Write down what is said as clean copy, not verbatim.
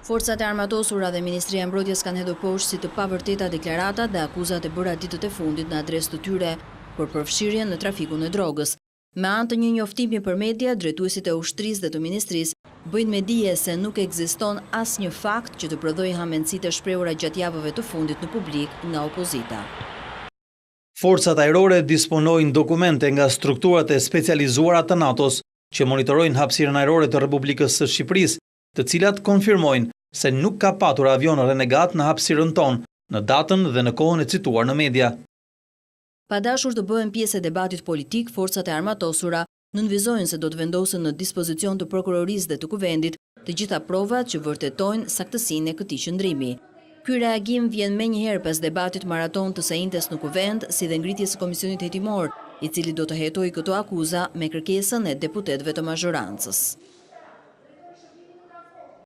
Forcat e armatosura dhe Ministria e Mbrojtjes kanë hedhur poshtë si të pavërteta deklaratat dhe akuzat e bëra ditët e fundit në adresë të tyre për përfshirjen në trafikun e drogës. Me anë të një njoftimi për media, drejtuesit e ushtrisë dhe të ministrisë bëjnë me dije se nuk ekziston asnjë fakt që të prodhojë hamendësitë e shprehura gjatë javëve të fundit në publik nga opozita. Forcat ajrore disponojnë dokumente nga strukturat e specializuara të NATO-s që monitorojnë hapësirën ajrore të Republikës së Shqipërisë, të cilat konfirmojnë se nuk ka patur avion renegat në hapësirën tonë, në datën dhe në kohën e cituar në media. Pa dashur të bëhen pjesë e debatit politik, forcat e armatosura nënvizojnë se do të vendosen në dispozicion të prokurorisë dhe të kuvendit të gjitha provat që vërtetojnë saktësinë e këtij qëndrimi. Ky reagim vjen menjëherë pas debatit maraton të sejntes në kuvend, si dhe ngritjes së komisionit hetimor, i cili do të hetojë këto akuza me kërkesën e deputetëve të mazhorancës.